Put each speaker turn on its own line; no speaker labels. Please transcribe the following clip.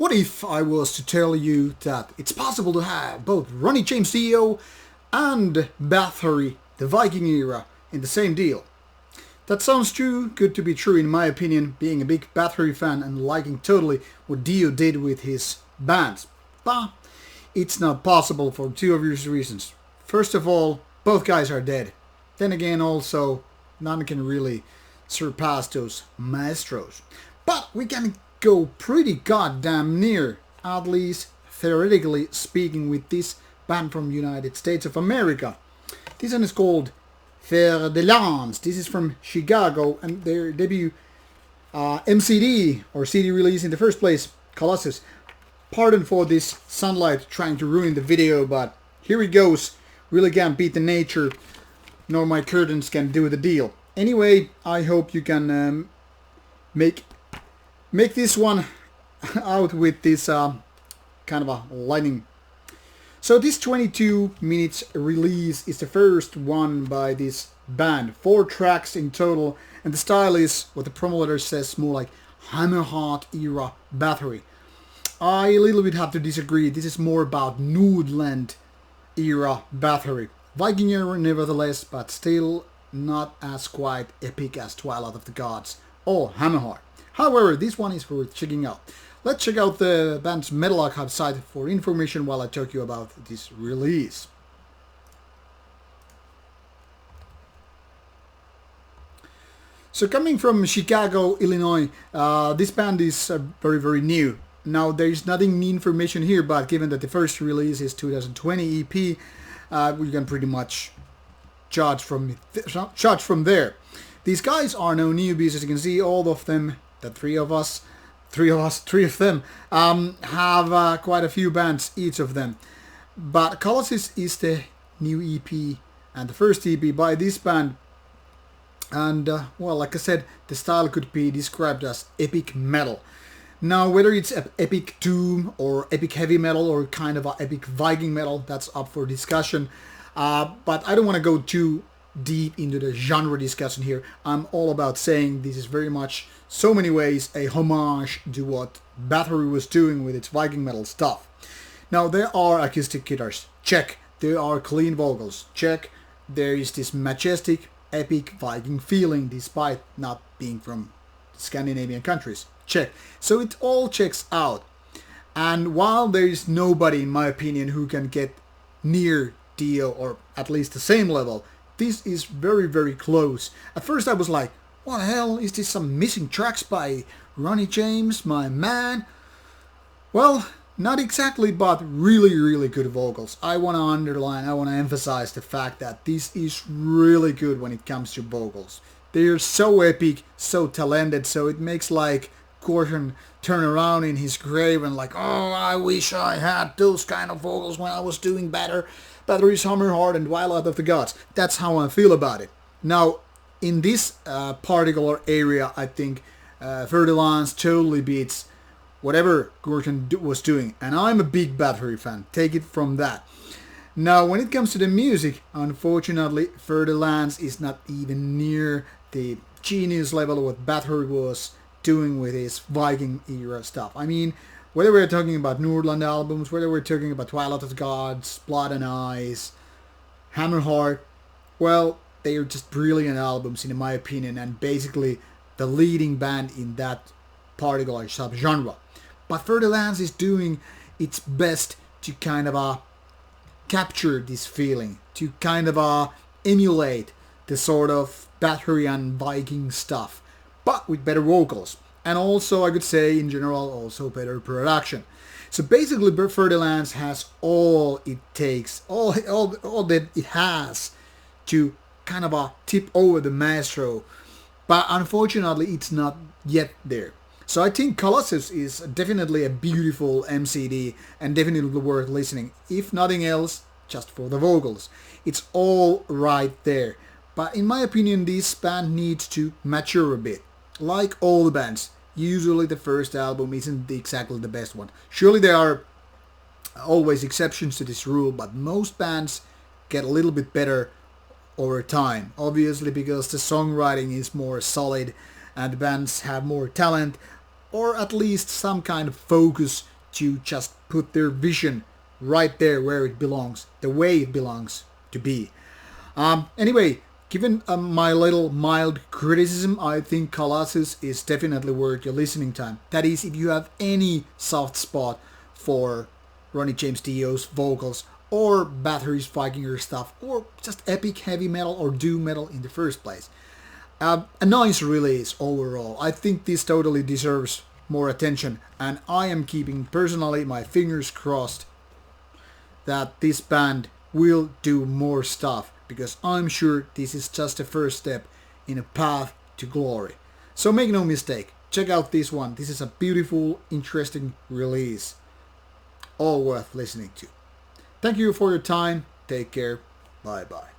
What if I was to tell you that it's possible to have both Ronnie James Dio and Bathory, the Viking era, in the same deal? That sounds too good to be true in my opinion, being a big Bathory fan and liking totally what Dio did with his bands. But it's not possible for two obvious reasons. First of all, both guys are dead. Then again also, none can really surpass those maestros. But we can go pretty goddamn near, at least theoretically speaking, with this band from United States of America. This one is called Fer de Lance. This is from Chicago, and their debut MCD, or CD release in the first place, Colossus. Pardon for this sunlight trying to ruin the video, but here it goes. Really can't beat the nature, nor my curtains can do the deal. Anyway, I hope you can make this one out with this kind of a lighting. So this 22 minutes release is the first one by this band. 4 tracks in total, and the style is what the promoter says, more like Hammerheart era Bathory. I a little bit have to disagree. This is more about Nordland era Bathory. Viking era nevertheless, but still not as quite epic as Twilight of the Gods or Hammerheart. However, this one is worth checking out. Let's check out the band's Metal Archive site for information while I talk you about this release. So coming from Chicago, Illinois, this band is very new. Now there is nothing new information here, but given that the first release is 2020 EP, we can pretty much judge from there. These guys are no newbies, as you can see. All of them, the three of them, have quite a few bands, each of them. But Colossus is the new EP and the first EP by this band. And, well, like I said, the style could be described as epic metal. Now, whether it's epic doom or epic heavy metal or kind of a epic Viking metal, that's up for discussion. But I don't want to go too deep into the genre discussion here. I'm all about saying this is very much, so many ways, a homage to what Bathory was doing with its Viking metal stuff. Now, there are acoustic guitars, check. There are clean vocals, check. There is this majestic, epic Viking feeling despite not being from Scandinavian countries, check. So it all checks out. And while there is nobody, in my opinion, who can get near Dio or at least the same level, this is very close. At first I was like, what the hell, is this some missing tracks by Ronnie James, my man? Well, not exactly, but really good vocals. I want to underline, I want to emphasize the fact that this is really good when it comes to vocals. They're so epic, so talented, so it makes like Gordon turn around in his grave and like, oh, I wish I had those kind of vocals when I was doing better. Bathory's Hammerheart and Twilight of the Gods. That's how I feel about it. Now, in this particular area, I think Fer de Lance totally beats whatever Gordon was doing. And I'm a big Bathory fan. Take it from that. Now, when it comes to the music, unfortunately, Fer de Lance is not even near the genius level of what Bathory was doing with his Viking era stuff. I mean, whether we're talking about Nordland albums, whether we're talking about Twilight of the Gods, Blood and Ice, Hammerheart, well, they are just brilliant albums in my opinion, and basically the leading band in that particular subgenre. But Fer de Lance is doing its best to kind of capture this feeling, to kind of emulate the sort of Bathory Viking stuff, but with better vocals. And also, I could say, in general, also better production. So basically, Fer de Lance has all it takes, all that it has to kind of tip over the maestro. But unfortunately, it's not yet there. So I think Colossus is definitely a beautiful MCD and definitely worth listening. If nothing else, just for the vocals. It's all right there. But in my opinion, this band needs to mature a bit. Like all the bands, usually the first album isn't exactly the best one. Surely there are always exceptions to this rule, but most bands get a little bit better over time. Obviously because the songwriting is more solid and the bands have more talent, or at least some kind of focus to just put their vision right there where it belongs, the way it belongs to be. Anyway, given my little mild criticism, I think Colossus is definitely worth your listening time. That is, if you have any soft spot for Ronnie James Dio's vocals, or Bathory's Vikinger stuff, or just epic heavy metal or doom metal in the first place. A nice release overall. I think this totally deserves more attention, and I am keeping personally my fingers crossed that this band will do more stuff, because I'm sure this is just the first step in a path to glory. So make no mistake, check out this one. This is a beautiful, interesting release. All worth listening to. Thank you for your time. Take care. Bye bye.